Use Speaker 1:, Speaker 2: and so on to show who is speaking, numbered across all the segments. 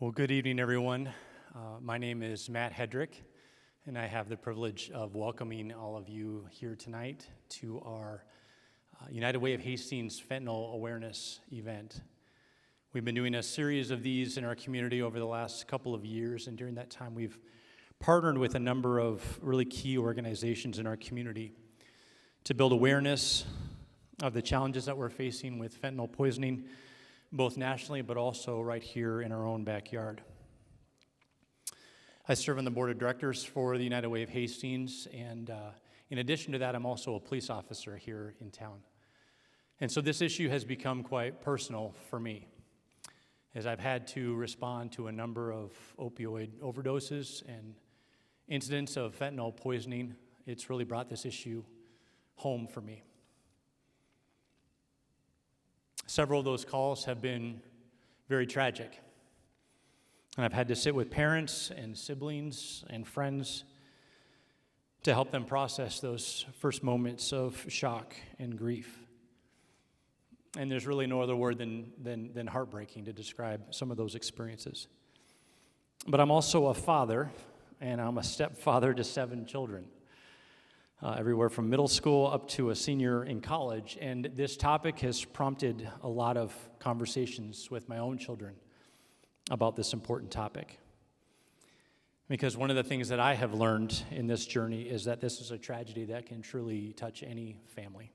Speaker 1: Well, good evening, everyone. My name is Matt Hedrick, and I have the privilege of welcoming all of you here tonight to our United Way of Hastings Fentanyl Awareness event. We've been doing a series of these in our community over the last couple of years, and during that time we've partnered with a number of really key organizations in our community to build awareness of the challenges that we're facing with fentanyl poisoning, both nationally but also right here in our own backyard. I serve on the board of directors for the United Way of Hastings, and in addition to that, I'm also a police officer here in town. And so this issue has become quite personal for me, as I've had to respond to a number of opioid overdoses and incidents of fentanyl poisoning. It's really brought this issue home for me. Several of those calls have been very tragic. And I've had to sit with parents and siblings and friends to help them process those first moments of shock and grief. And there's really no other word than heartbreaking to describe some of those experiences. But I'm also a father, and I'm a stepfather to 7 children. Everywhere from middle school up to a senior in college, and this topic has prompted a lot of conversations with my own children about this important topic. Because one of the things that I have learned in this journey is that this is a tragedy that can truly touch any family.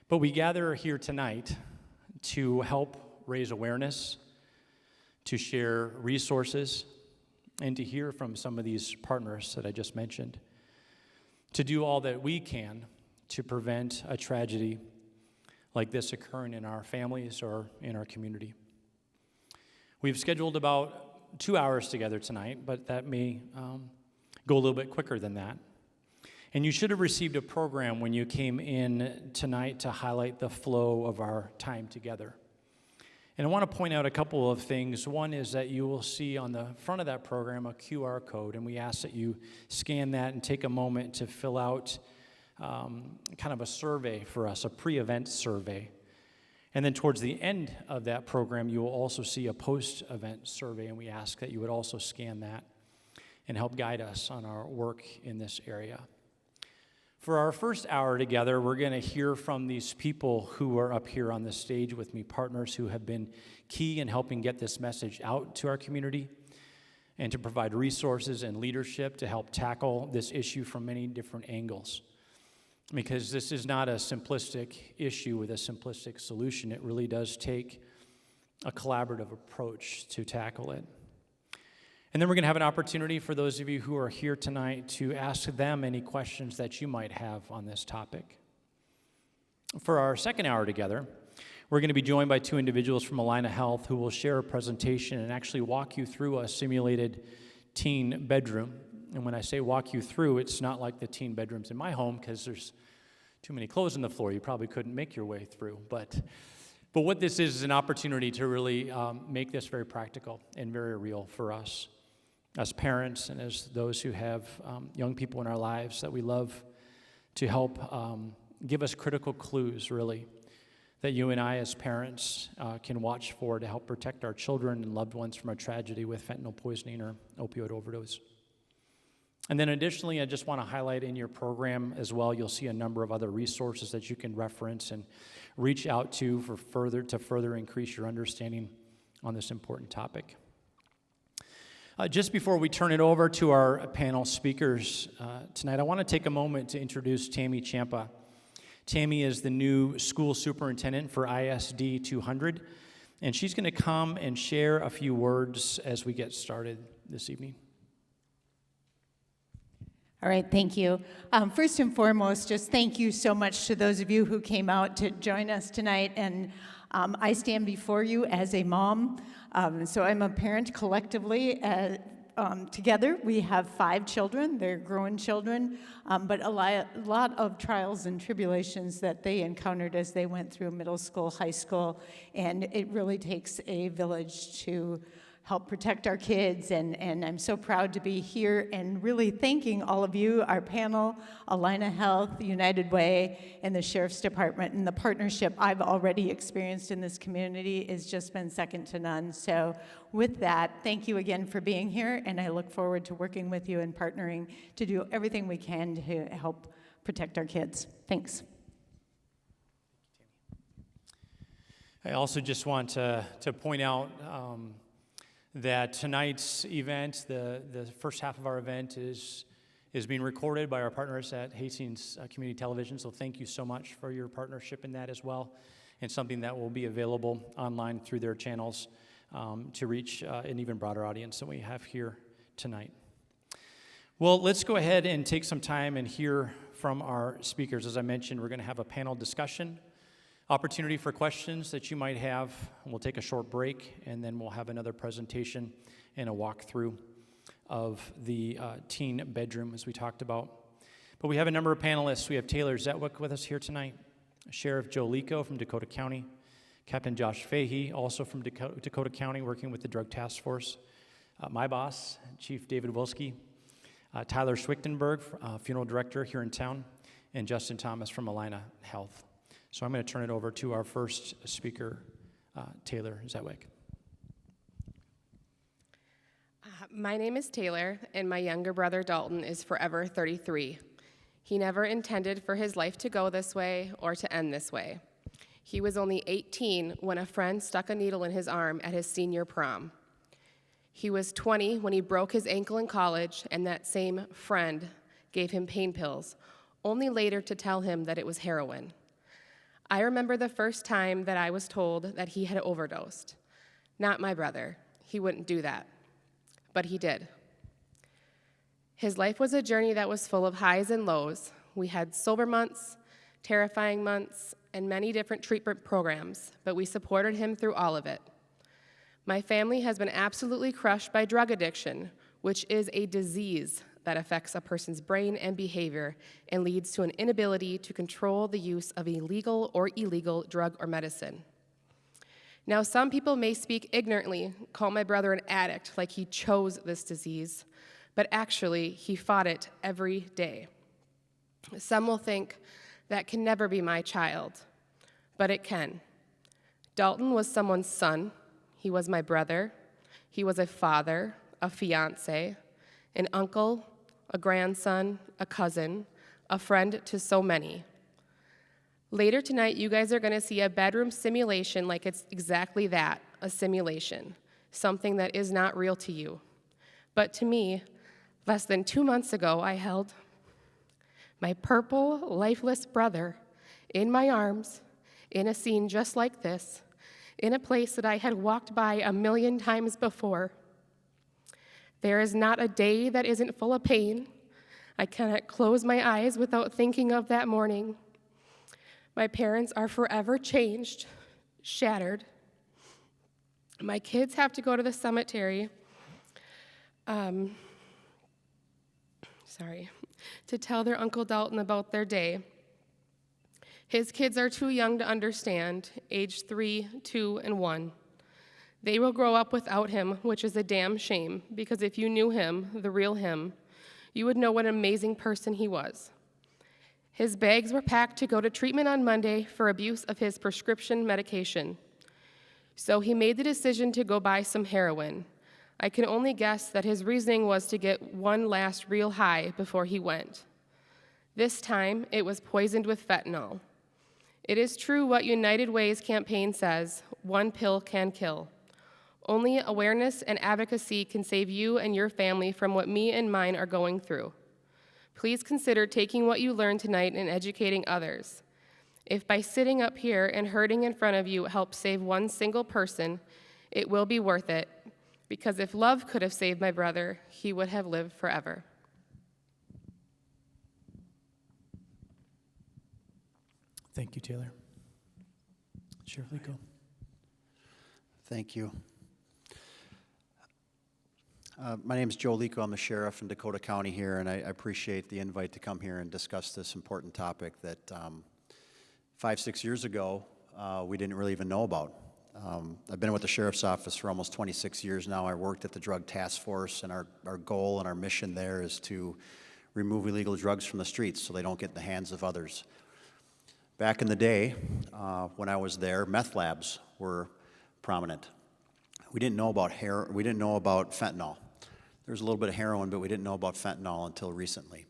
Speaker 1: But we gather here tonight to help raise awareness, to share resources, and to hear from some of these partners that I just mentioned, to do all that we can to prevent a tragedy like this occurring in our families or in our community. We've scheduled about 2 hours together tonight, but that may go a little bit quicker than that. And you should have received a program when you came in tonight to highlight the flow of our time together. And I want to point out a couple of things. One is that you will see on the front of that program a QR code, and we ask that you scan that and take a moment to fill out kind of a survey for us, a pre-event survey. And then towards the end of that program, you will also see a post-event survey, and we ask that you would also scan that and help guide us on our work in this area. For our first hour together, we're going to hear from these people who are up here on the stage with me, partners who have been key in helping get this message out to our community and to provide resources and leadership to help tackle this issue from many different angles. Because this is not a simplistic issue with a simplistic solution. It really does take a collaborative approach to tackle it. And then we're going to have an opportunity for those of you who are here tonight to ask them any questions that you might have on this topic. For our second hour together, we're going to be joined by 2 individuals from Allina Health who will share a presentation and actually walk you through a simulated teen bedroom. And when I say walk you through, it's not like the teen bedrooms in my home because there's too many clothes on the floor. You probably couldn't make your way through. But what this is an opportunity to really make this very practical and very real for us as parents and as those who have young people in our lives that we love, to help give us critical clues, really, that you and I as parents can watch for to help protect our children and loved ones from a tragedy with fentanyl poisoning or opioid overdose. And then additionally, I just want to highlight in your program as well, you'll see a number of other resources that you can reference and reach out to further increase your understanding on this important topic. Just before we turn it over to our panel speakers tonight, I want to take a moment to introduce Tammy Champa. Tammy is the new school superintendent for ISD 200, and she's going to come and share a few words as we get started this evening.
Speaker 2: All right, thank you. First and foremost, just thank you so much to those of you who came out to join us tonight. And I stand before you as a mom. So I'm a parent collectively. Together, we have 5 children. They're grown children, but a lot of trials and tribulations that they encountered as they went through middle school, high school, and it really takes a village to help protect our kids, and I'm so proud to be here and really thanking all of you, our panel, Allina Health, United Way, and the Sheriff's Department. And the partnership I've already experienced in this community has just been second to none. So with that, thank you again for being here, and I look forward to working with you and partnering to do everything we can to help protect our kids. Thanks.
Speaker 1: I also just want to point out that tonight's event, the first half of our event, is being recorded by our partners at Hastings Community Television. So thank you so much for your partnership in that as well, and something that will be available online through their channels to reach an even broader audience than we have here tonight. Well, let's go ahead and take some time and hear from our speakers. As I mentioned, we're going to have a panel discussion, opportunity for questions that you might have. We'll take a short break, and then we'll have another presentation and a walkthrough of the teen bedroom, as we talked about. But we have a number of panelists. We have Taylor Zetwick with us here tonight, Sheriff Joe Lico from Dakota County, Captain Josh Fahey, also from Dakota County, working with the Drug Task Force, my boss, Chief David Wilski, Tyler Schwichtenberg, funeral director here in town, and Justin Thomas from Allina Health. So I'm going to turn it over to our first speaker, Taylor Zetwick.
Speaker 3: My name is Taylor, and my younger brother Dalton is forever 33. He never intended for his life to go this way or to end this way. He was only 18 when a friend stuck a needle in his arm at his senior prom. He was 20 when he broke his ankle in college, and that same friend gave him pain pills, only later to tell him that it was heroin. I remember the first time that I was told that he had overdosed. Not my brother. He wouldn't do that. But he did. His life was a journey that was full of highs and lows. We had sober months, terrifying months, and many different treatment programs, but we supported him through all of it. My family has been absolutely crushed by drug addiction, which is a disease that affects a person's brain and behavior and leads to an inability to control the use of a legal or illegal drug or medicine. Now, some people may speak ignorantly, call my brother an addict like he chose this disease, but actually, he fought it every day. Some will think that can never be my child, but it can. Dalton was someone's son. He was my brother. He was a father, a fiance, an uncle, a grandson, a cousin, a friend to so many. Later tonight, you guys are going to see a bedroom simulation like it's exactly that, a simulation, something that is not real to you. But to me, less than 2 months ago, I held my purple, lifeless brother in my arms in a scene just like this, in a place that I had walked by 1,000,000 times before. There is not a day that isn't full of pain. I cannot close my eyes without thinking of that morning. My parents are forever changed, shattered. My kids have to go to the cemetery, to tell their Uncle Dalton about their day. His kids are too young to understand, age 3, 2, and 1. They will grow up without him, which is a damn shame, because if you knew him, the real him, you would know what an amazing person he was. His bags were packed to go to treatment on Monday for abuse of his prescription medication. So he made the decision to go buy some heroin. I can only guess that his reasoning was to get one last real high before he went. This time, it was poisoned with fentanyl. It is true what United Way's campaign says, one pill can kill. Only awareness and advocacy can save you and your family from what me and mine are going through. Please consider taking what you learned tonight and educating others. If by sitting up here and hurting in front of you helps save one single person, it will be worth it, because if love could have saved my brother, he would have lived forever.
Speaker 1: Thank you, Taylor. Sheriff Lico.
Speaker 4: Thank you. My name is Joe Lico. I'm the sheriff in Dakota County here, and I appreciate the invite to come here and discuss this important topic that 5-6 years ago we didn't really even know about. I've been with the Sheriff's Office for almost 26 years now. I worked at the Drug Task Force, and our goal and our mission there is to remove illegal drugs from the streets so they don't get in the hands of others. Back in the day, when I was there, meth labs were prominent. We didn't know about fentanyl. There was a little bit of heroin, but we didn't know about fentanyl until recently,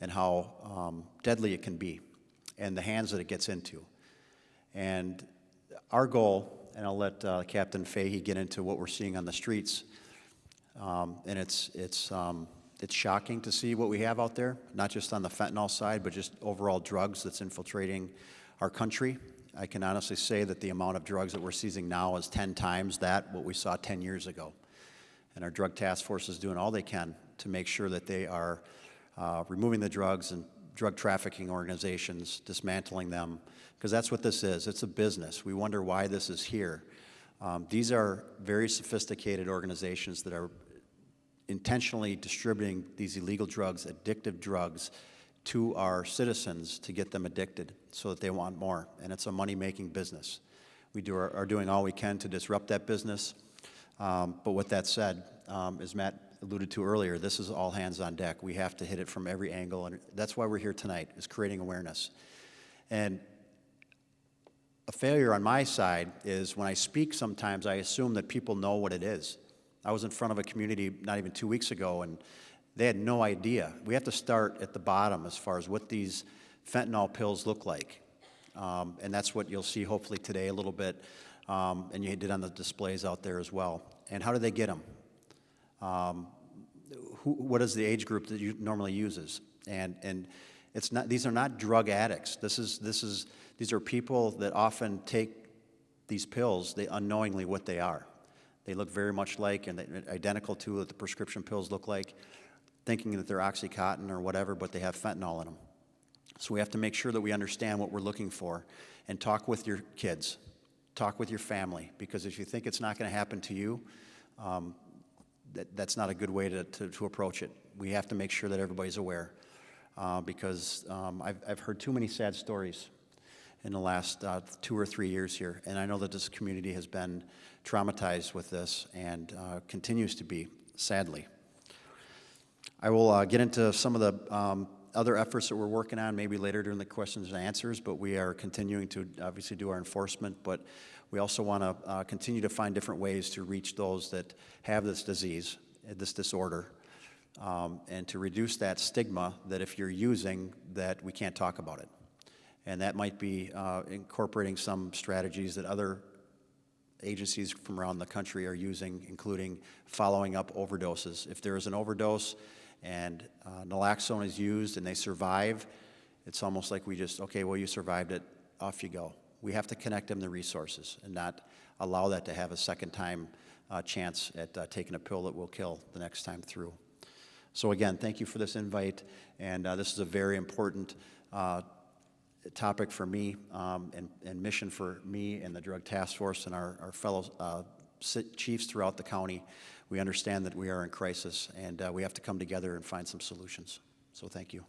Speaker 4: and how deadly it can be, and the hands that it gets into. And our goal, and I'll let Captain Fahey get into what we're seeing on the streets, and it's shocking to see what we have out there, not just on the fentanyl side, but just overall drugs that's infiltrating our country. I can honestly say that the amount of drugs that we're seizing now is 10 times what we saw 10 years ago. And our Drug Task Force is doing all they can to make sure that they are removing the drugs and drug trafficking organizations, dismantling them, because that's what this is. It's a business. We wonder why this is here. These are very sophisticated organizations that are intentionally distributing these illegal drugs, addictive drugs, to our citizens to get them addicted so that they want more. And it's a money-making business. We are doing all we can to disrupt that business. But with that said, as Matt alluded to earlier, this is all hands on deck. We have to hit it from every angle, and that's why we're here tonight, is creating awareness. And a failure on my side is when I speak sometimes, I assume that people know what it is. I was in front of a community not even 2 weeks ago, and they had no idea. We have to start at the bottom as far as what these fentanyl pills look like. And that's what you'll see hopefully today a little bit, and you did on the displays out there as well. And how do they get them? What is the age group that you normally uses? And it's not; these are not drug addicts. These are people that often take these pills, they unknowingly what they are. They look very much like and identical to what the prescription pills look like, thinking that they're Oxycontin or whatever, but they have fentanyl in them. So we have to make sure that we understand what we're looking for and talk with your kids, talk with your family, because if you think it's not going to happen to you, that's not a good way to approach it. We have to make sure that everybody's aware, because I've heard too many sad stories in the last 2 or 3 years here, and I know that this community has been traumatized with this and continues to be, sadly. I will get into some of the other efforts that we're working on maybe later during the questions and answers, but we are continuing to obviously do our enforcement, but we also want to continue to find different ways to reach those that have this disease, this disorder, and to reduce that stigma that if you're using, that we can't talk about it. And that might be incorporating some strategies that other agencies from around the country are using, including following up overdoses. If there is an overdose and naloxone is used and they survive, it's almost like we just, okay, well, you survived it, off you go. We have to connect them to resources and not allow that to have a second time chance at taking a pill that will kill the next time through. So again, thank you for this invite, and this is a very important topic for me and mission for me and the Drug Task Force and our fellow chiefs throughout the county. We understand that we are in crisis, and we have to come together and find some solutions. So thank you.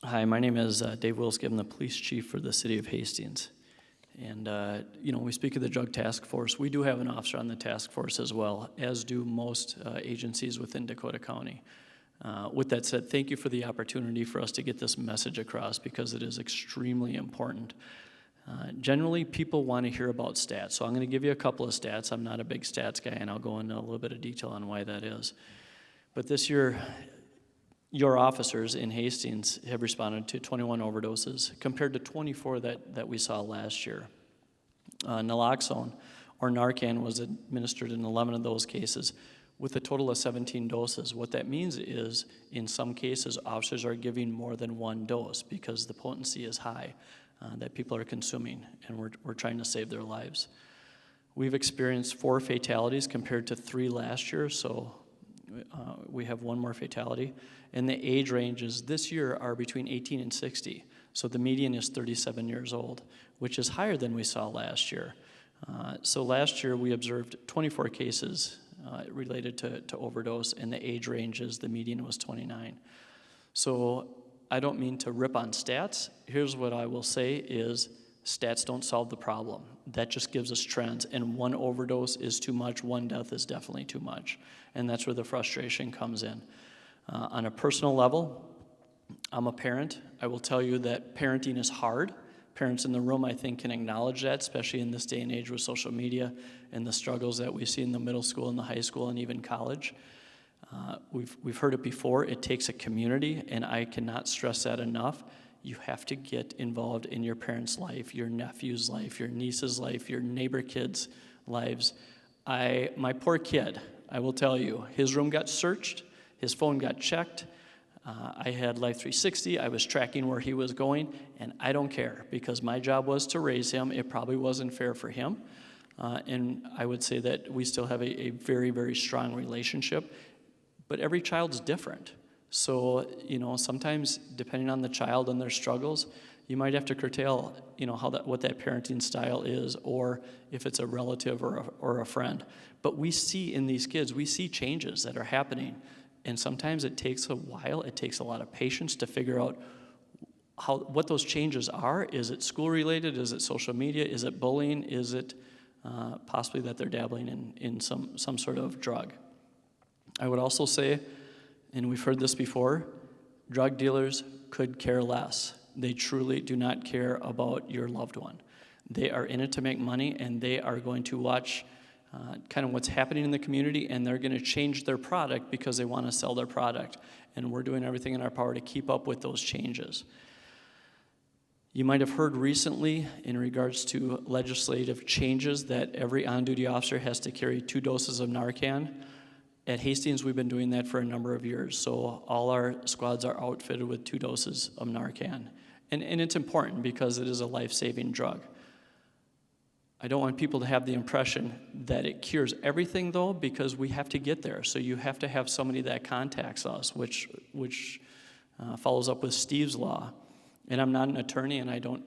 Speaker 5: Hi, my name is Dave Wilski. I'm the police chief for the city of Hastings. And, we speak of the Drug Task Force. We do have an officer on the task force as well, as do most agencies within Dakota County. With that said, thank you for the opportunity for us to get this message across, because it is extremely important. Generally, people want to hear about stats, so I'm going to give you a couple of stats. I'm not a big stats guy, and I'll go into a little bit of detail on why that is. But this year, your officers in Hastings have responded to 21 overdoses, compared to 24 that we saw last year. Naloxone, or Narcan, was administered in 11 of those cases, with a total of 17 doses. What that means is, in some cases, officers are giving more than one dose because the potency is high that people are consuming, and we're trying to save their lives. We've experienced 4 fatalities compared to 3 last year, so we have 1 more fatality. And the age ranges this year are between 18 and 60, so the median is 37 years old, which is higher than we saw last year. So last year we observed 24 cases related to overdose, and the age ranges, the median was 29. So I don't mean to rip on stats. Here's what I will say is Stats don't solve the problem. That just gives us trends, and one overdose is too much, one death is definitely too much, and that's where the frustration comes in. On a personal level, I'm a parent. I will tell you that parenting is hard. Parents in the room, I think, can acknowledge that, especially in this day and age with social media and the struggles that we see in the middle school and the high school and even college. We've heard it before. It takes a community, and I cannot stress that enough. You have to get involved in your parents' life, your nephew's life, your niece's life, your neighbor kids' lives. My poor kid, I will tell you, his room got searched, his phone got checked. I had Life 360, I was tracking where he was going, and I don't care because my job was to raise him. It probably wasn't fair for him. And I would say that we still have a very, very strong relationship, but every child's different. So, sometimes depending on the child and their struggles, you might have to curtail, what that parenting style is, or if it's a relative or a friend. But we see in these kids, we see changes that are happening. And sometimes it takes a while, it takes a lot of patience to figure out what those changes are. Is it school related? Is it social media? Is it bullying? Is it possibly that they're dabbling in some sort of drug? I would also say, and we've heard this before, drug dealers could care less. They truly do not care about your loved one. They are in it to make money, and they are going to watch kind of what's happening in the community, and they're going to change their product because they want to sell their product. And we're doing everything in our power to keep up with those changes. You might have heard recently in regards to legislative changes that every on-duty officer has to carry 2 doses of Narcan. At Hastings, we've been doing that for a number of years, so all our squads are outfitted with 2 doses of Narcan. And it's important because it is a life-saving drug. I don't want people to have the impression that it cures everything, though, because we have to get there. So you have to have somebody that contacts us, which follows up with Steve's Law. And I'm not an attorney, and I don't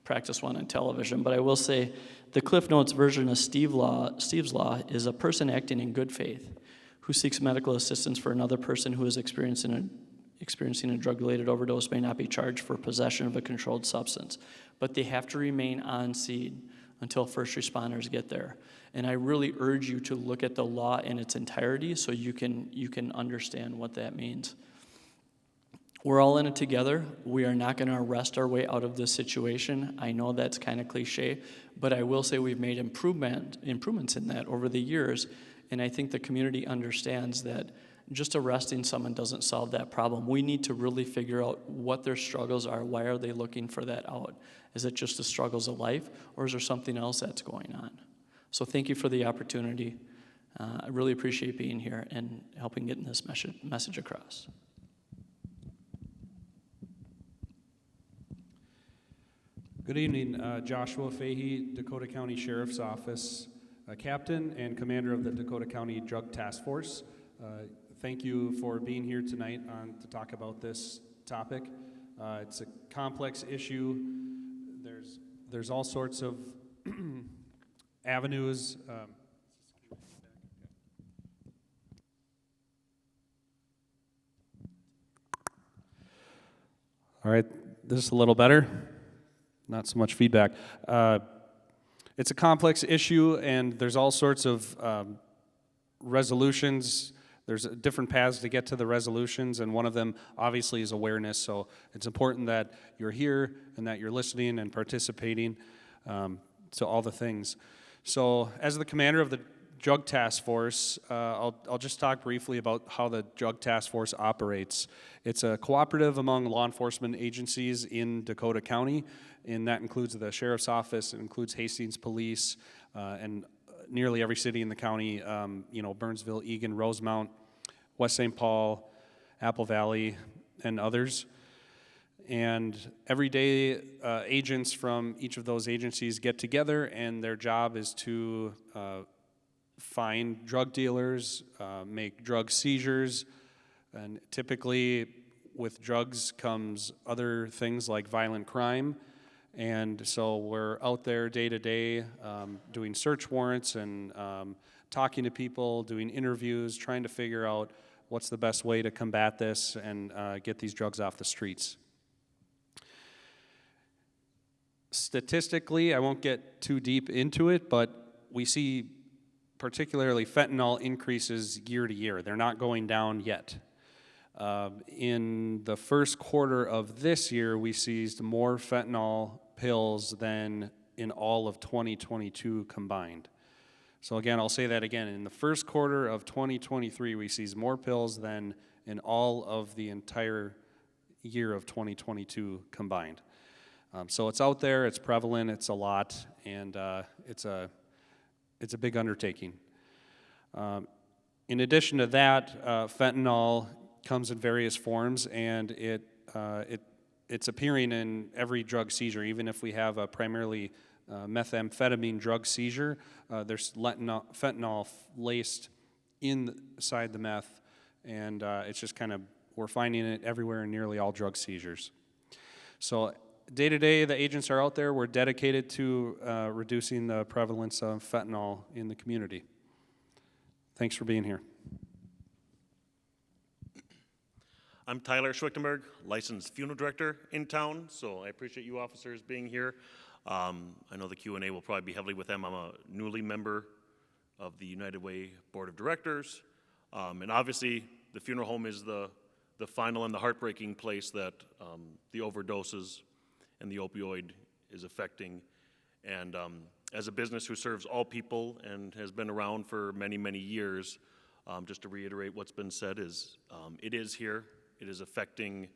Speaker 5: practice one on television, but I will say the Cliff Notes version of Steve's Law is a person acting in good faith who seeks medical assistance for another person who is experiencing a drug-related overdose may not be charged for possession of a controlled substance, but they have to remain on scene until first responders get there. And I really urge you to look at the law in its entirety so you can understand what that means. We're all in it together. We are not going to arrest our way out of this situation. I know that's kind of cliche, but I will say we've made improvements in that over the years, and I think the community understands that just arresting someone doesn't solve that problem. We need to really figure out what their struggles are. Why are they looking for that out? Is it just the struggles of life, or is there something else that's going on? So thank you for the opportunity. I really appreciate being here and helping getting this message across.
Speaker 6: Good evening, Joshua Fahey, Dakota County Sheriff's Office, Captain and Commander of the Dakota County Drug Task Force. Thank you for being here tonight to talk about this topic. It's a complex issue. There's all sorts of avenues. All right, this is a little better. Not so much feedback. It's a complex issue, and there's all sorts of resolutions. There's different paths to get to the resolutions, and one of them obviously is awareness. So it's important that you're here and that you're listening and participating to all the things. So as the commander of the Drug Task Force, I'll just talk briefly about how the Drug Task Force operates. It's a cooperative among law enforcement agencies in Dakota County, and that includes the Sheriff's Office, it includes Hastings Police, and nearly every city in the county, Burnsville, Eagan, Rosemount, West St. Paul, Apple Valley, and others. And every day, agents from each of those agencies get together, and their job is to find drug dealers, make drug seizures, and typically with drugs comes other things like violent crime. And so we're out there day to day doing search warrants and talking to people, doing interviews, trying to figure out what's the best way to combat this and get these drugs off the streets. Statistically, I won't get too deep into it, but we see particularly fentanyl increases year to year. They're not going down yet. In the first quarter of this year, we seized more fentanyl pills than in all of 2022 combined. So again, I'll say that again. In the first quarter of 2023, we seized more pills than in all of the entire year of 2022 combined. So it's out there, it's prevalent, it's a lot, and it's a big undertaking. In addition to that, fentanyl comes in various forms, and it's appearing in every drug seizure. Even if we have a primarily methamphetamine drug seizure, there's fentanyl laced inside the meth, and it's just kind of, we're finding it everywhere in nearly all drug seizures. So day to day, the agents are out there. We're dedicated to reducing the prevalence of fentanyl in the community. Thanks for being here.
Speaker 7: I'm Tyler Schwichtenberg, licensed funeral director in town, so I appreciate you officers being here. I know the Q&A will probably be heavily with them. I'm a newly member of the United Way Board of Directors, and obviously the funeral home is the final and the heartbreaking place that the overdoses and the opioid is affecting. And as a business who serves all people and has been around for many, many years, just to reiterate what's been said, is it is here. It is affecting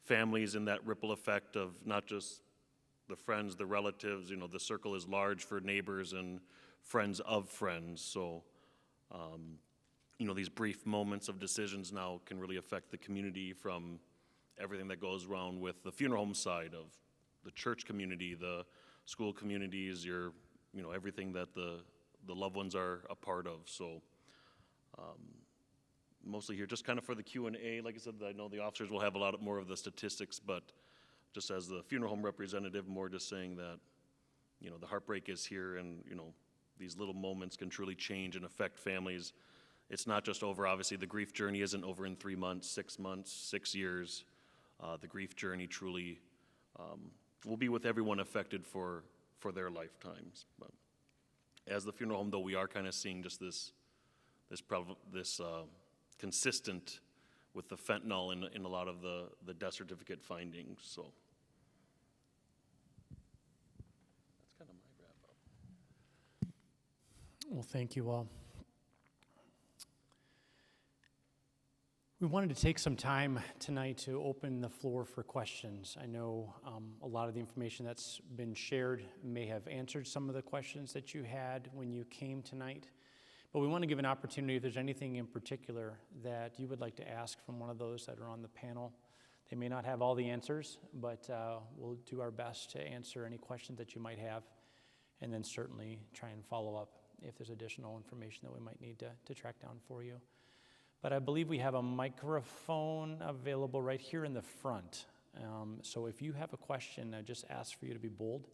Speaker 7: families in that ripple effect of not just the friends, the relatives. You know, the circle is large for neighbors and friends of friends. So, you know, these brief moments of decisions now can really affect the community, from everything that goes around with the funeral home side of the church community, the school communities, you know, everything that the loved ones are a part of. So, mostly here just kind of for the Q&A. Like I said, I know the officers will have a lot more of the statistics, but just as the funeral home representative, more just saying that, you know, the heartbreak is here, and, you know, these little moments can truly change and affect families. It's not just over. Obviously, the grief journey isn't over in 3 months, 6 years. The grief journey truly will be with everyone affected for their lifetimes. But as the funeral home, though, we are kind of seeing just this consistent with the fentanyl in a lot of the death certificate findings. So that's kind of my wrap up.
Speaker 1: Well, thank you all. We wanted to take some time tonight to open the floor for questions. I know a lot of the information that's been shared may have answered some of the questions that you had when you came tonight, but we want to give an opportunity if there's anything in particular that you would like to ask from one of those that are on the panel. They may not have all the answers, but we'll do our best to answer any questions that you might have, and then certainly try and follow up if there's additional information that we might need to track down for you. But I believe we have a microphone available right here in the front. So if you have a question, I just ask for you to be bold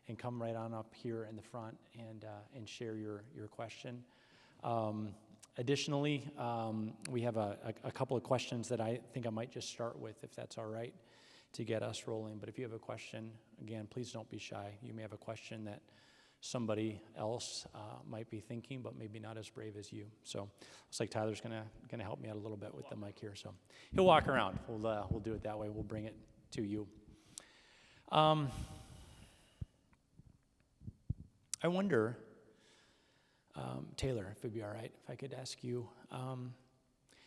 Speaker 1: and come right on up here in the front and share your question. Additionally, we have a couple of questions that I think I might just start with, if that's all right, to get us rolling. But if you have a question, again, please don't be shy. You may have a question that somebody else might be thinking, but maybe not as brave as you. So looks like Tyler's gonna help me out a little bit with the mic here. So he'll walk around. We'll do it that way. We'll bring it to you. I wonder, Taylor, if it'd be all right if I could ask you,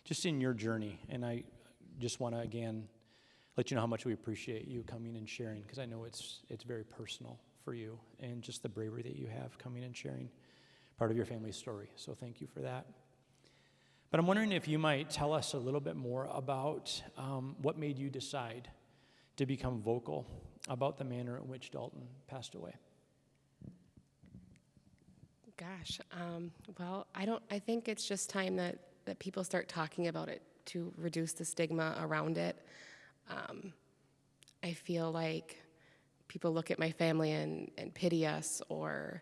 Speaker 1: just in your journey, and I just want to again let you know how much we appreciate you coming and sharing, because I know it's very personal for you, and just the bravery that you have coming and sharing part of your family's story. So thank you for that. But I'm wondering if you might tell us a little bit more about what made you decide to become vocal about the manner in which Dalton passed away.
Speaker 3: Gosh, well, I think it's just time that people start talking about it to reduce the stigma around it. I feel like people look at my family and pity us, or,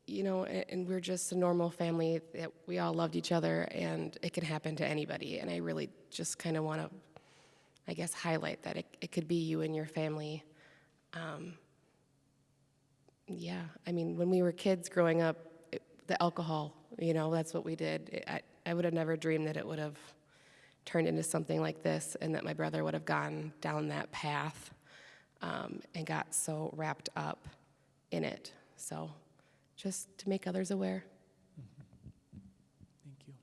Speaker 3: you know, and we're just a normal family that we all loved each other, and it can happen to anybody. And I really just kind of want to, I guess, highlight that it could be you and your family Yeah, I mean, when we were kids growing up, the alcohol, that's what we did. I would have never dreamed that it would have turned into something like this and that my brother would have gone down that path and got so wrapped up in it. So just to make others aware.
Speaker 1: Thank you.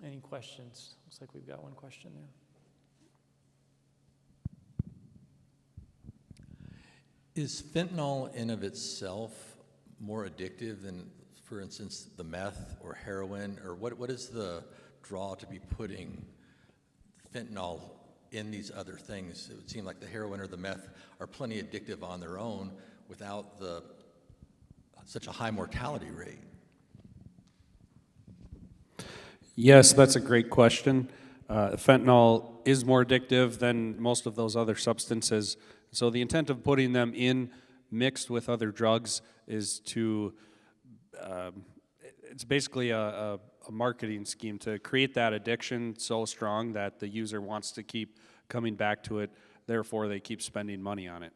Speaker 1: Any questions? Looks like we've got one question there.
Speaker 8: Is fentanyl in of itself more addictive than, for instance, the meth or heroin? Or what is the draw to be putting fentanyl in these other things? It would seem like the heroin or the meth are plenty addictive on their own without such a high mortality rate.
Speaker 6: Yes, that's a great question. Fentanyl is more addictive than most of those other substances. So the intent of putting them in mixed with other drugs is to, it's basically a marketing scheme to create that addiction so strong that the user wants to keep coming back to it, therefore they keep spending money on it.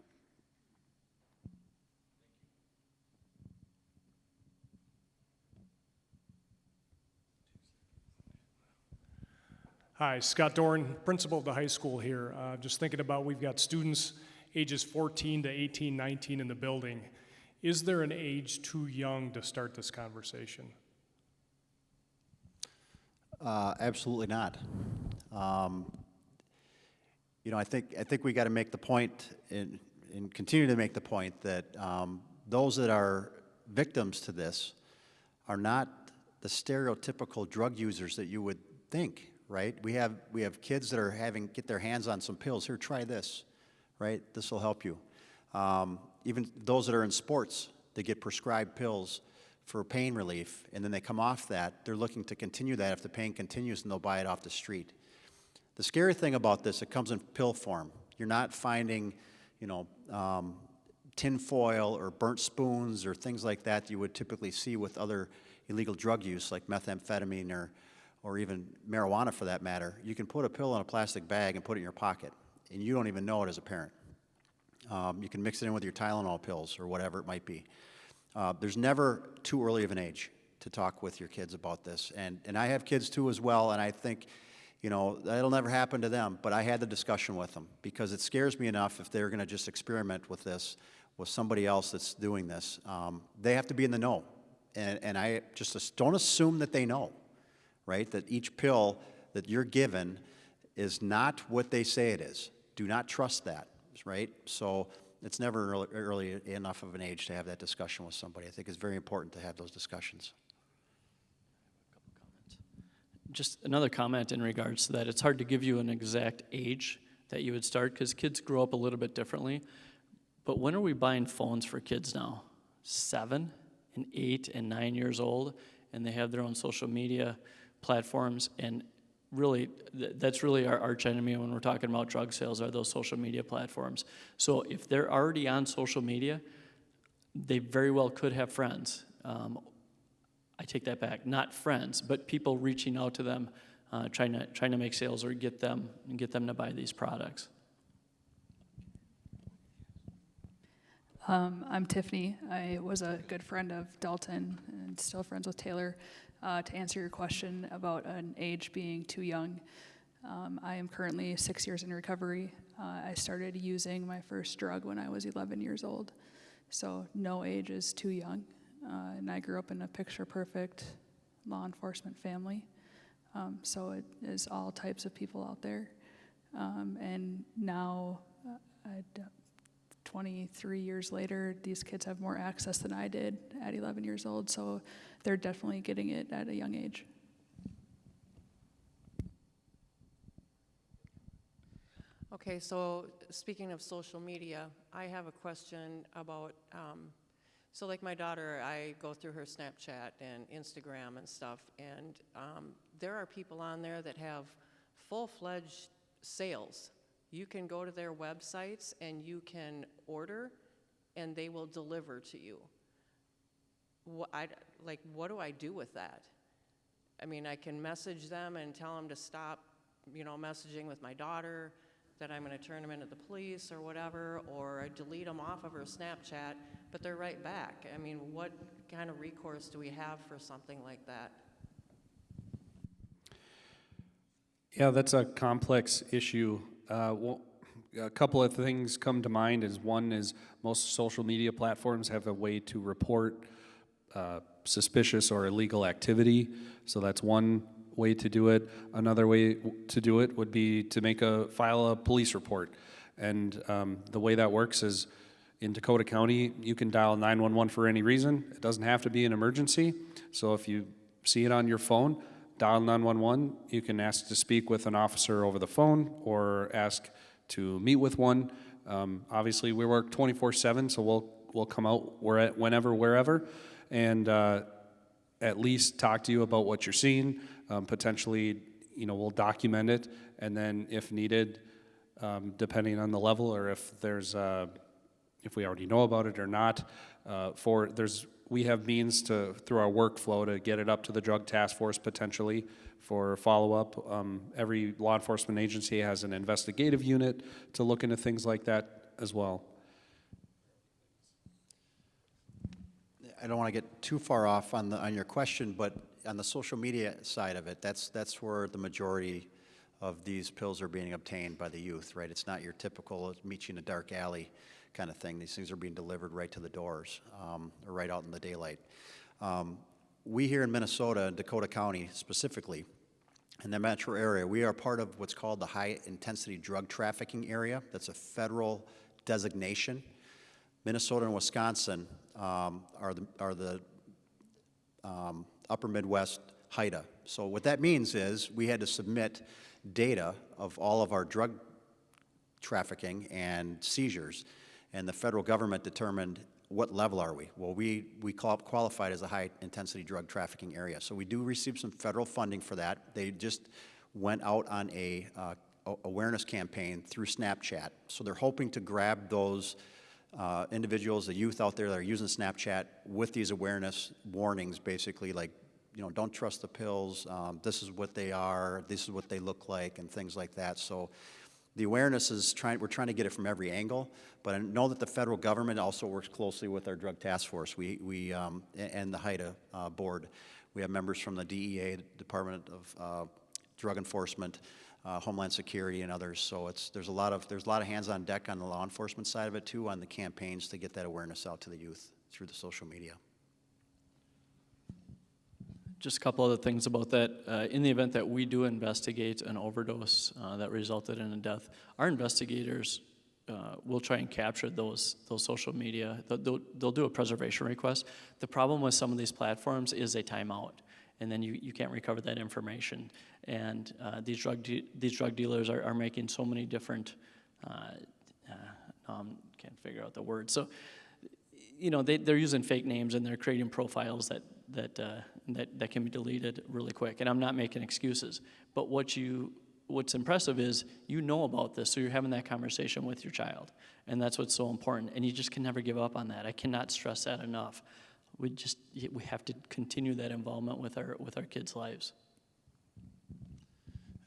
Speaker 9: Hi, Scott Dorn, principal of the high school here. Just thinking about, we've got students ages 14 to 18, 19 in the building. Is there an age too young to start this conversation?
Speaker 4: Absolutely not. I think we got to make the point and continue to make the point that those that are victims to this are not the stereotypical drug users that you would think, right? We have kids that are get their hands on some pills. Here, try this, right? This will help you. Even those that are in sports, they get prescribed pills for pain relief, and then they come off that. They're looking to continue that. If the pain continues, and they'll buy it off the street. The scary thing about this, it comes in pill form. You're not finding, tin foil or burnt spoons or things like that you would typically see with other illegal drug use, like methamphetamine or even marijuana for that matter. You can put a pill in a plastic bag and put it in your pocket, and you don't even know it as a parent. You can mix it in with your Tylenol pills or whatever it might be. There's never too early of an age to talk with your kids about this. And I have kids too as well, and I think, that'll never happen to them, but I had the discussion with them because it scares me enough if they're gonna just experiment with this with somebody else that's doing this. They have to be in the know. And I just don't assume that they know, right? That each pill that you're given is not what they say it is. Do not trust that, right? So it's never early enough of an age to have that discussion with somebody. I think it's very important to have those discussions.
Speaker 5: Just another comment in regards to that. It's hard to give you an exact age that you would start because kids grow up a little bit differently. But when are we buying phones for kids now? 7 and 8 and 9 years old, and they have their own social media platforms. And really, that's really our arch enemy when we're talking about drug sales, are those social media platforms. So if they're already on social media, they very well could have friends. I take that back, not friends, but people reaching out to them, trying to make sales or get them to buy these products.
Speaker 10: I'm Tiffany. I was a good friend of Dalton and still friends with Taylor. To answer your question about an age being too young, I am currently 6 years in recovery. I started using my first drug when I was 11 years old, so no age is too young. And I grew up in a picture-perfect law enforcement family, so it is all types of people out there. And now, 23 years later, these kids have more access than I did at 11 years old, so they're definitely getting it at a young age.
Speaker 11: Okay, so speaking of social media, I have a question about, so like my daughter, I go through her Snapchat and Instagram and stuff, and there are people on there that have full-fledged sales. You can go to their websites and you can order and they will deliver to you. What do I do with that? I mean, I can message them and tell them to stop, messaging with my daughter. that I'm going to turn them into the police or whatever, or I delete them off of her Snapchat, but they're right back. I mean, what kind of recourse do we have for something like that?
Speaker 6: Yeah, that's a complex issue. Well, a couple of things come to mind. Is one is most social media platforms have a way to report suspicious or illegal activity, so that's one way to do it. Another way to do it would be to file a police report, and the way that works is in Dakota County you can dial 911 for any reason. It doesn't have to be an emergency, so if you see it on your phone, dial 911. You can ask to speak with an officer over the phone or ask to meet with one. Obviously, we work 24/7, so we'll come out whenever, wherever, and at least talk to you about what you're seeing. Potentially, we'll document it, and then if needed, depending on the level or if we already know about it or not, we have means through our workflow to get it up to the drug task force potentially for follow-up. Every law enforcement agency has an investigative unit to look into things like that as well.
Speaker 4: I don't want to get too far off on your question, but on the social media side of it, that's where the majority of these pills are being obtained by the youth, right? It's not your typical meet you in a dark alley kind of thing. These things are being delivered right to the doors, or right out in the daylight. We here in Minnesota, in Dakota County specifically, in the metro area, we are part of what's called the high-intensity drug trafficking area. That's a federal designation. Minnesota and Wisconsin are the upper Midwest HIDA. So what that means is we had to submit data of all of our drug trafficking and seizures, and the federal government determined what level are we. Well, we qualified as a high-intensity drug trafficking area. So we do receive some federal funding for that. They just went out on a awareness campaign through Snapchat. So they're hoping to grab those individuals, the youth out there that are using Snapchat with these awareness warnings, basically like, don't trust the pills, this is what they are, this is what they look like, and things like that. So the awareness is we're trying to get it from every angle, but I know that the federal government also works closely with our drug task force and the HIDA board. We have members from the DEA, Department of Drug Enforcement, Homeland Security, and others. So there's a lot of hands on deck on the law enforcement side of it too, on the campaigns to get that awareness out to the youth through the social media.
Speaker 5: Just a couple other things about that. In the event that we do investigate an overdose that resulted in a death, our investigators will try and capture those social media. They'll do a preservation request. The problem with some of these platforms is they time out, and then you can't recover that information. And these drug dealers are making so many different, can't figure out the word. So, they're using fake names and they're creating profiles that can be deleted really quick. And I'm not making excuses, but what's impressive is about this, so you're having that conversation with your child, and that's what's so important. And you just can never give up on that. I cannot stress that enough. We have to continue that involvement with our kids' lives.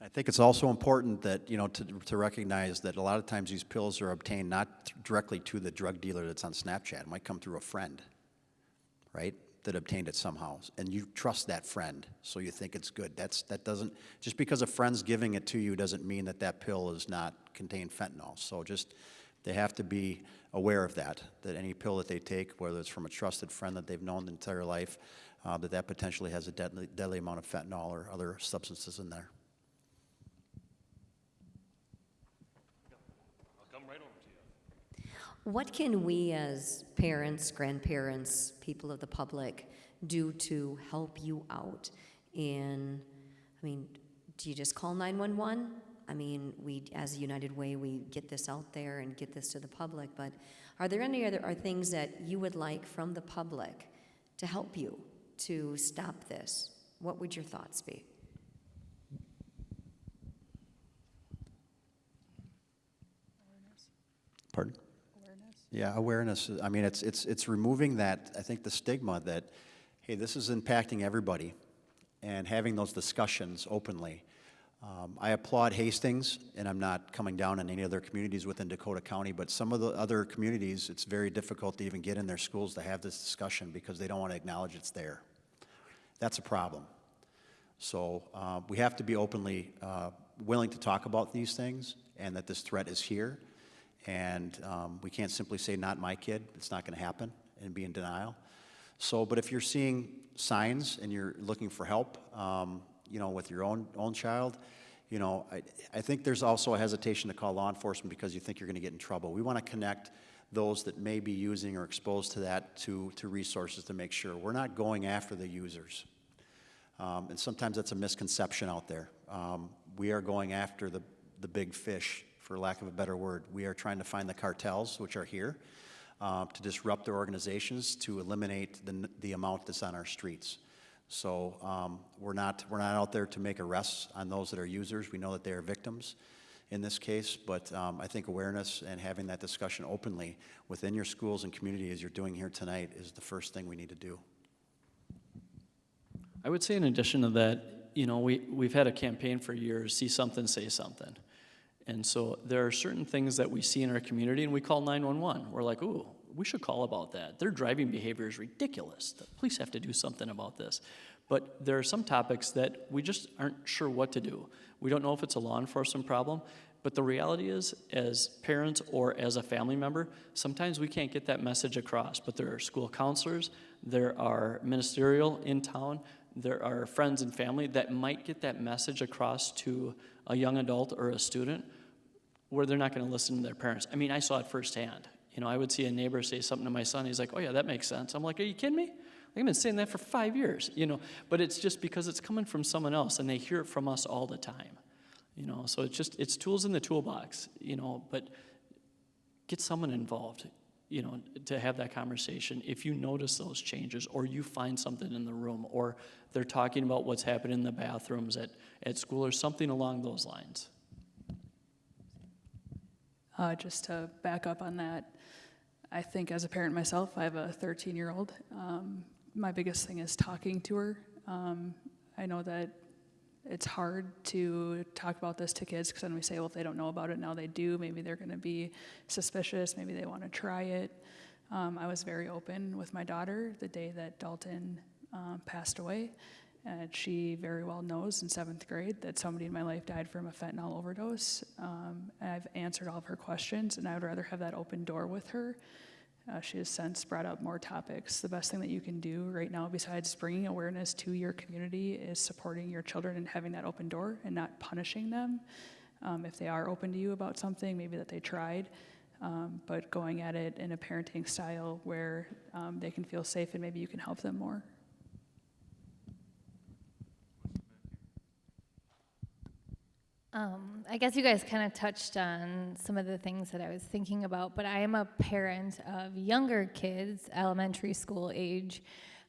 Speaker 4: I think it's also important that, to recognize that a lot of times these pills are obtained not directly to the drug dealer that's on Snapchat. It might come through a friend, right, that obtained it somehow. And you trust that friend, so you think it's good. Just because a friend's giving it to you doesn't mean that pill does not contain fentanyl. So they have to be aware of that any pill that they take, whether it's from a trusted friend that they've known the entire life, that potentially has a deadly amount of fentanyl or other substances in there.
Speaker 12: What can we as parents, grandparents, people of the public do to help you out do you just call 911? We, as a United Way, we get this out there and get this to the public, but are there any other things that you would like from the public to help you to stop this? What would your thoughts be?
Speaker 4: Pardon? Yeah, awareness. It's removing that, I think, the stigma that, hey, this is impacting everybody, and having those discussions openly. I applaud Hastings, and I'm not coming down on any other communities within Dakota County, but some of the other communities, it's very difficult to even get in their schools to have this discussion because they don't want to acknowledge it's there. That's a problem. So we have to be openly willing to talk about these things and that this threat is here. And we can't simply say, not my kid, it's not going to happen, and be in denial. So, but if you're seeing signs and you're looking for help, you know, with your own child, you know, I think there's also a hesitation to call law enforcement because you think you're going to get in trouble. We want to connect those that may be using or exposed to that to resources to make sure we're not going after the users. And sometimes that's a misconception out there. We are going after the big fish, for lack of a better word. We are trying to find the cartels, which are here, to disrupt their organizations, to eliminate the amount that's on our streets. So we're not out there to make arrests on those that are users. We know that they are victims in this case, but I think awareness and having that discussion openly within your schools and community as you're doing here tonight is the first thing we need to do.
Speaker 5: I would say in addition to that, you know, we've had a campaign for years, see something, say something. And so there are certain things that we see in our community and we call 911. We're like, ooh, we should call about that. Their driving behavior is ridiculous. The police have to do something about this. But there are some topics that we just aren't sure what to do. We don't know if it's a law enforcement problem, but the reality is, as parents or as a family member, sometimes we can't get that message across. But there are school counselors, there are ministerial in town, there are friends and family that might get that message across to a young adult or a student where they're not going to listen to their parents. I mean, I saw it firsthand. You know, I would see a neighbor say something to my son. He's like, oh, yeah, that makes sense. I'm like, are you kidding me? I've been saying that for 5 years, you know. But it's just because it's coming from someone else, and they hear it from us all the time, you know. So it's tools in the toolbox, you know. But get someone involved, you know, to have that conversation. If you notice those changes, or you find something in the room, or they're talking about what's happening in the bathrooms at school, or something along those lines.
Speaker 10: Just to back up on that, I think as a parent myself, I have a 13-year-old. My biggest thing is talking to her. I know that it's hard to talk about this to kids because then we say, well, if they don't know about it, now they do. Maybe they're going to be suspicious. Maybe they want to try it. I was very open with my daughter the day that Dalton passed away. And she very well knows in 7th grade that somebody in my life died from a fentanyl overdose. And I've answered all of her questions, and I would rather have that open door with her. She has since brought up more topics. The best thing that you can do right now, besides bringing awareness to your community, is supporting your children and having that open door and not punishing them. If they are open to you about something, maybe that they tried, but going at it in a parenting style where they can feel safe and maybe you can help them more.
Speaker 13: I guess you guys kind of touched on some of the things that I was thinking about, but I am a parent of younger kids, elementary school age,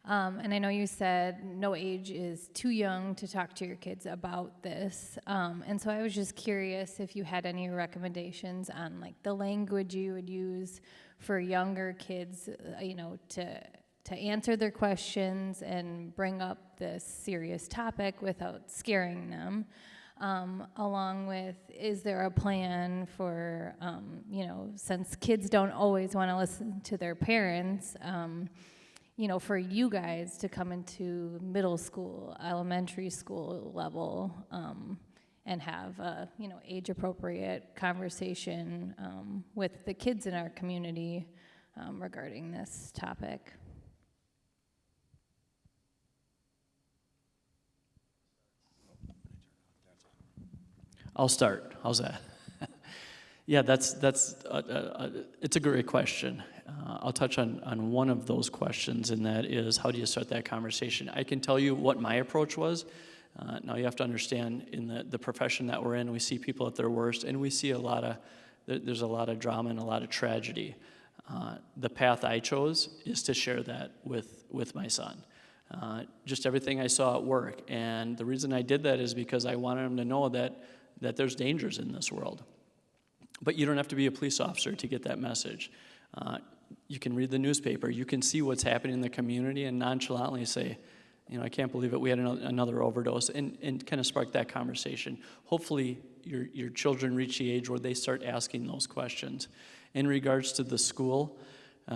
Speaker 13: and I know you said no age is too young to talk to your kids about this, and so I was just curious if you had any recommendations on like the language you would use for younger kids, you know, to answer their questions and bring up this serious topic without scaring them. Along with, is there a plan for, you know, since kids don't always want to listen to their parents, you know, for you guys to come into middle school, elementary school level, and have a, you know, age-appropriate conversation with the kids in our community regarding this topic?
Speaker 5: I'll start. How's that? Yeah, it's a great question. I'll touch on one of those questions, and that is, how do you start that conversation? I can tell you what my approach was. Now you have to understand, in the profession that we're in, we see people at their worst, and we see there's a lot of drama and a lot of tragedy. The path I chose is to share that with my son. Just everything I saw at work, and the reason I did that is because I wanted him to know that there's dangers in this world. But you don't have to be a police officer to get that message. You can read the newspaper, you can see what's happening in the community and nonchalantly say, I can't believe it. We had another overdose, and kind of sparked that conversation. Hopefully, your children reach the age where they start asking those questions. In regards to the school,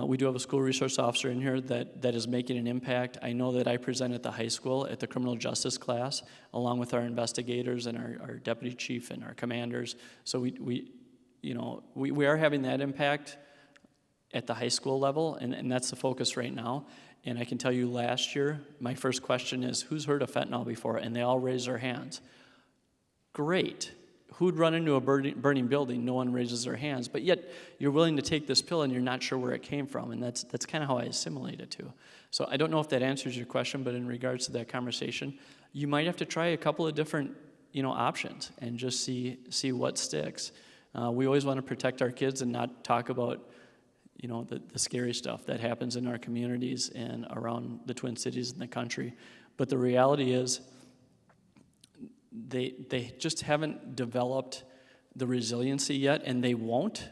Speaker 5: we do have a school resource officer in here that is making an impact. I know that I present at the high school at the criminal justice class, along with our investigators and our deputy chief and our commanders. So we are having that impact at the high school level, and that's the focus right now. And I can tell you last year, my first question is, who's heard of fentanyl before? And they all raise their hands. Great. Who'd run into a burning building? No one raises their hands. But yet, you're willing to take this pill and you're not sure where it came from. And that's kind of how I assimilate it too. So I don't know if that answers your question, but in regards to that conversation, you might have to try a couple of different options and just see what sticks. We always want to protect our kids and not talk about the scary stuff that happens in our communities and around the Twin Cities and the country. But the reality is they just haven't developed the resiliency yet, and they won't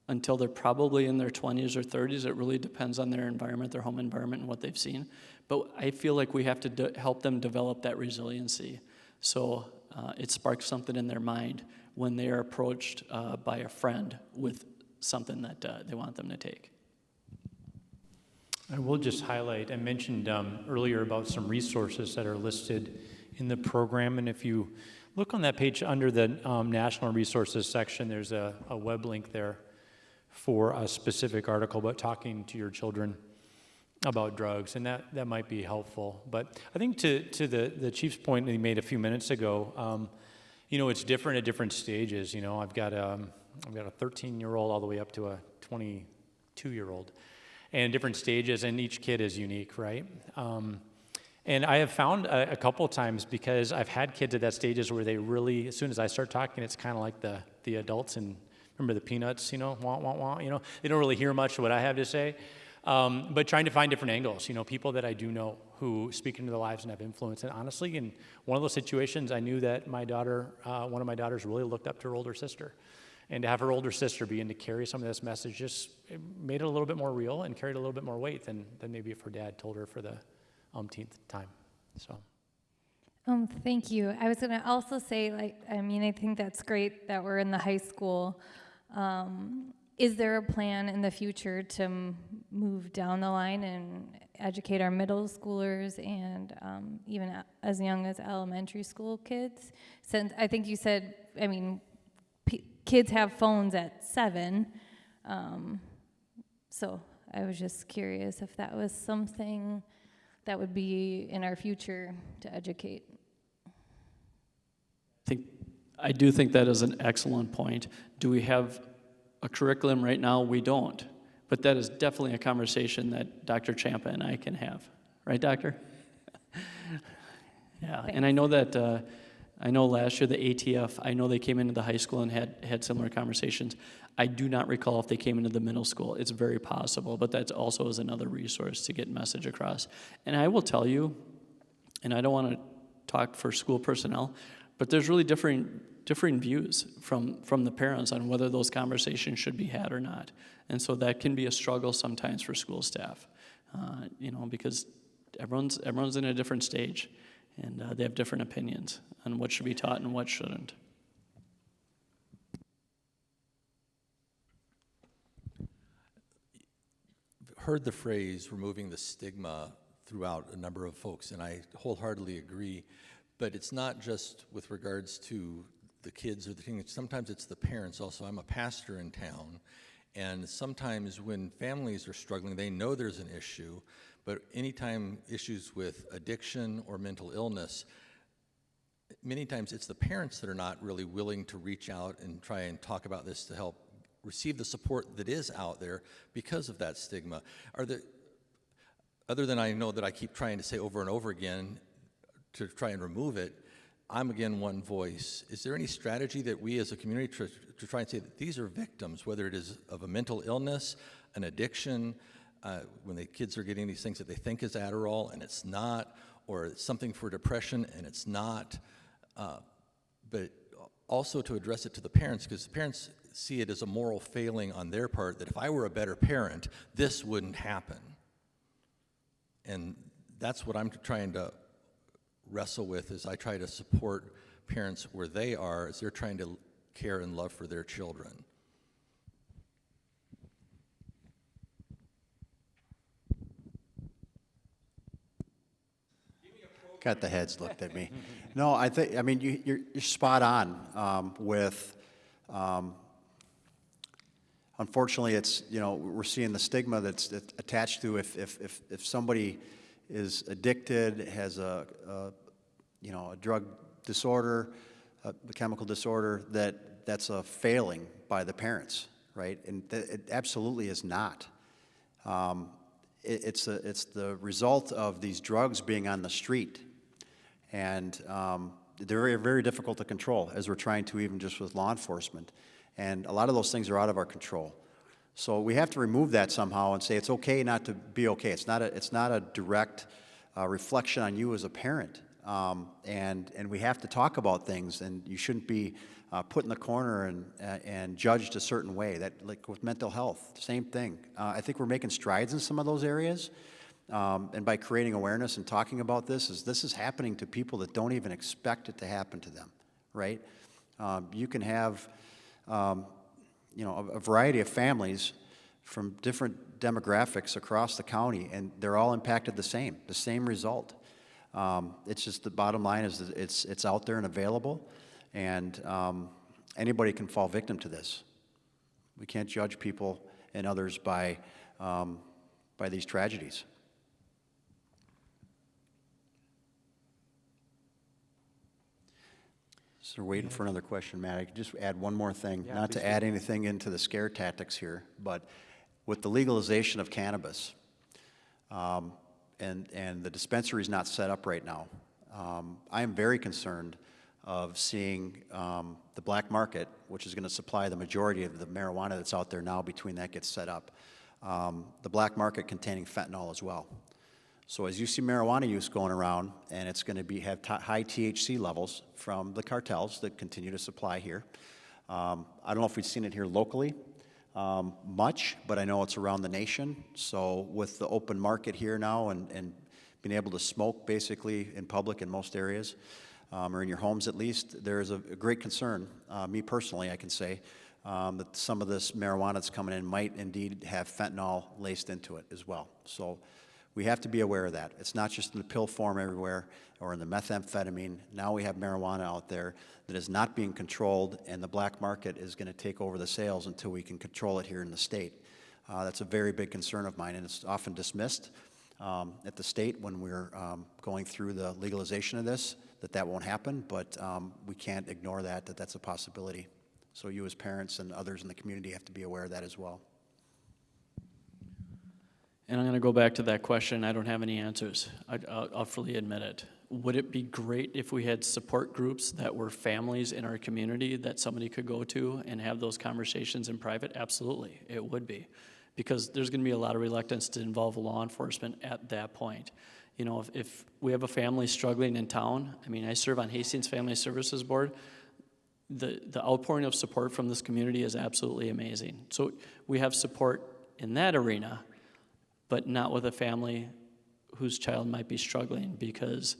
Speaker 5: until they're probably in their 20s or 30s. It really depends on their environment, their home environment, and what they've seen. But I feel like we have to help them develop that resiliency. So it sparks something in their mind when they are approached by a friend with something that they want them to take.
Speaker 1: I will just highlight, I mentioned earlier about some resources that are listed in the program, and if you look on that page under the National Resources section, there's a web link there for a specific article about talking to your children about drugs, and that might be helpful. But I think to the chief's point that he made a few minutes ago, it's different at different stages. I've got a 13-year-old all the way up to a 22-year-old, and different stages, and each kid is unique, right? And I have found a couple of times, because I've had kids at that stages where they really, as soon as I start talking, it's kind of like the adults, and remember the Peanuts, wah, wah, wah, they don't really hear much of what I have to say. But trying to find different angles, people that I do know who speak into their lives and have influence. And honestly, in one of those situations, I knew that my daughter, one of my daughters really looked up to her older sister. And to have her older sister begin to carry some of this message just made it a little bit more real and carried a little bit more weight than maybe if her dad told her for the umpteenth time. So.
Speaker 13: Thank you. I was going to also say, I think that's great that we're in the high school. Is there a plan in the future to move down the line and educate our middle schoolers and even as young as elementary school kids? Since I think you said, kids have phones at 7, so I was just curious if that was something that would be in our future to educate.
Speaker 5: I do think that is an excellent point. Do we have a curriculum right now? We don't. But that is definitely a conversation that Dr. Champa and I can have. Right, Doctor? Yeah, thanks. And I know that, I know last year the ATF, I know they came into the high school and had similar conversations. I do not recall if they came into the middle school. It's very possible, but that also is another resource to get message across. And I will tell you, and I don't want to talk for school personnel, but there's really differing views from the parents on whether those conversations should be had or not. And so that can be a struggle sometimes for school staff, because everyone's in a different stage, and they have different opinions on what should be taught and what shouldn't.
Speaker 8: Heard the phrase removing the stigma throughout a number of folks, and I wholeheartedly agree. But it's not just with regards to the kids or the teens. Sometimes it's the parents also. I'm a pastor in town, and sometimes when families are struggling, they know there's an issue, but anytime issues with addiction or mental illness, many times it's the parents that are not really willing to reach out and try and talk about this to help receive the support that is out there because of that stigma. Other than I know that I keep trying to say over and over again to try and remove it, I'm again one voice. Is there any strategy that we as a community to try and say that these are victims, whether it is of a mental illness, an addiction, when the kids are getting these things that they think is Adderall and it's not, or it's something for depression and it's not, but also to address it to the parents, because the parents see it as a moral failing on their part that if I were a better parent, this wouldn't happen. And that's what I'm trying to wrestle with, is I try to support parents where they are as they're trying to care and love for their children.
Speaker 4: Got the heads looked at me. No, I mean, you're spot on with, unfortunately, it's, we're seeing the stigma that's attached to if somebody is addicted, has a drug disorder, a chemical disorder, that's a failing by the parents, right? And it absolutely is not. It's the result of these drugs being on the street. And they're very, very difficult to control, as we're trying to, even just with law enforcement. And a lot of those things are out of our control. So we have to remove that somehow and say it's okay not to be okay. It's not a direct reflection on you as a parent. And we have to talk about things, and you shouldn't be put in the corner and judged a certain way. That, like with mental health, same thing. I think we're making strides in some of those areas. And by creating awareness and talking about this is happening to people that don't even expect it to happen to them, right? You can have, a variety of families from different demographics across the county, and they're all impacted the same result. It's just the bottom line is that it's out there and available, and anybody can fall victim to this. We can't judge people and others by these tragedies. So we're waiting for another question, Matt. I could just add one more thing, not to add anything into the scare tactics here, but with the legalization of cannabis, and the dispensary is not set up right now, I am very concerned of seeing the black market, which is going to supply the majority of the marijuana that's out there now between that gets set up, the black market containing fentanyl as well. So as you see marijuana use going around, and it's going to have high THC levels from the cartels that continue to supply here. I don't know if we've seen it here locally much, but I know it's around the nation. So with the open market here now and being able to smoke basically in public in most areas, or in your homes at least, there is a great concern, me personally, I can say, that some of this marijuana that's coming in might indeed have fentanyl laced into it as well. So we have to be aware of that. It's not just in the pill form everywhere or in the methamphetamine. Now we have marijuana out there that is not being controlled, and the black market is going to take over the sales until we can control it here in the state. That's a very big concern of mine, and it's often dismissed at the state when we're going through the legalization of this, that won't happen, but we can't ignore that's a possibility. So you as parents and others in the community have to be aware of that as well.
Speaker 5: And I'm going to go back to that question. I don't have any answers. I'll fully admit it. Would it be great if we had support groups that were families in our community that somebody could go to and have those conversations in private? Absolutely, it would be. Because there's going to be a lot of reluctance to involve law enforcement at that point. You know, if we have a family struggling in town, I mean, I serve on Hastings Family Services Board. The outpouring of support from this community is absolutely amazing. So we have support in that arena, but not with a family whose child might be struggling, because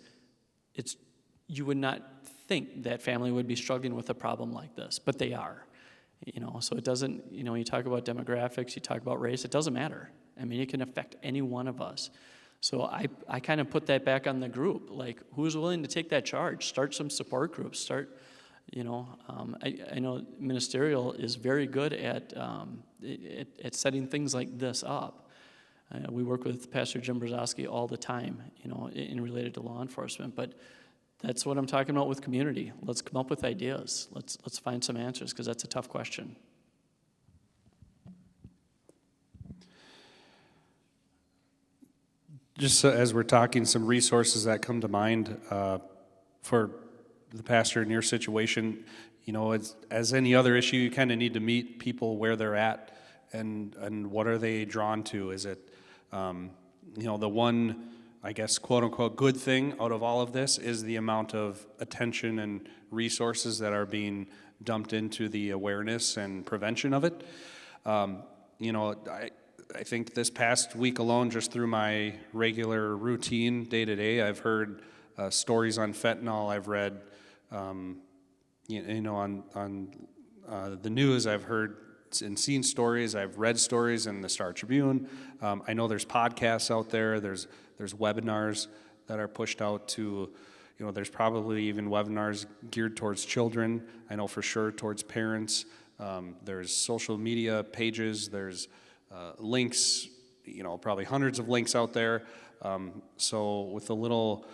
Speaker 5: you would not think that family would be struggling with a problem like this, but they are. You know, so it doesn't, you talk about demographics, you talk about race, it doesn't matter. I mean, it can affect any one of us. So I kind of put that back on the group, like, who's willing to take that charge? Start some support groups, I know ministerial is very good at setting things like this up. We work with Pastor Jim Brzezowski all the time, in related to law enforcement, but that's what I'm talking about with community. Let's come up with ideas. Let's find some answers, because that's a tough question.
Speaker 6: Just so, as we're talking, some resources that come to mind for the pastor in your situation, as any other issue, you kind of need to meet people where they're at and what are they drawn to. Is it, the one, I guess, quote unquote, good thing out of all of this is the amount of attention and resources that are being dumped into the awareness and prevention of it. I think this past week alone, just through my regular routine day to day, I've heard stories on fentanyl. I've read, on the news. I've heard and seen stories. I've read stories in the Star Tribune. I know there's podcasts out there. There's webinars that are pushed out to, there's probably even webinars geared towards children. I know for sure towards parents. There's social media pages. There's links, probably hundreds of links out there. So with a little,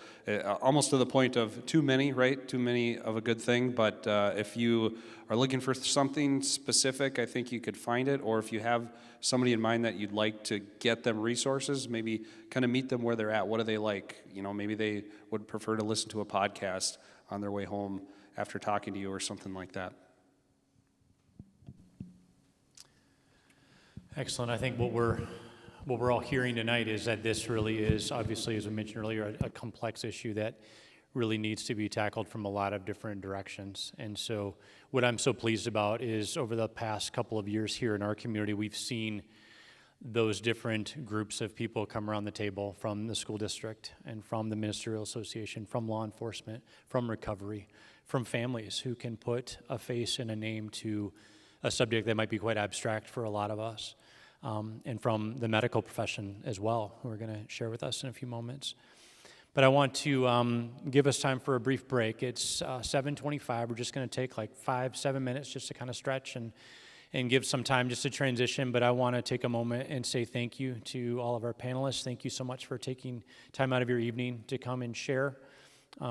Speaker 6: almost to the point of too many, right? Too many of a good thing. But if you are looking for something specific, I think you could find it. Or if you have somebody in mind that you'd like to get them resources, maybe kind of meet them where they're at. What do they like? Maybe they would prefer to listen to a podcast on their way home after talking to you or something like that.
Speaker 1: Excellent. I think what we're all hearing tonight is that this really is, obviously, as we mentioned earlier, a complex issue that really needs to be tackled from a lot of different directions. And so what I'm so pleased about is over the past couple of years here in our community, we've seen those different groups of people come around the table from the school district and from the ministerial association, from law enforcement, from recovery, from families who can put a face and a name to a subject that might be quite abstract for a lot of us. And from the medical profession as well, who are going to share with us in a few moments. But I want to give us time for a brief break. It's 7:25. We're just going to take like 5-7 minutes just to kind of stretch and give some time just to transition. But I want to take a moment and say thank you to all of our panelists. Thank you so much for taking time out of your evening to come and share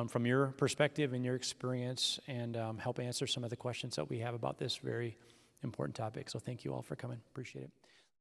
Speaker 1: from your perspective and your experience and help answer some of the questions that we have about this very important topic. So thank you all for coming. Appreciate it.